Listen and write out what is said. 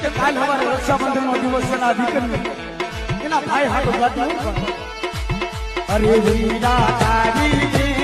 કે કાલ સવારે રક્ષાબંધન નો દિવસ છે ના દીકરી એના ભાઈ હાટો ગાતી હોય. અરે વીરા તારી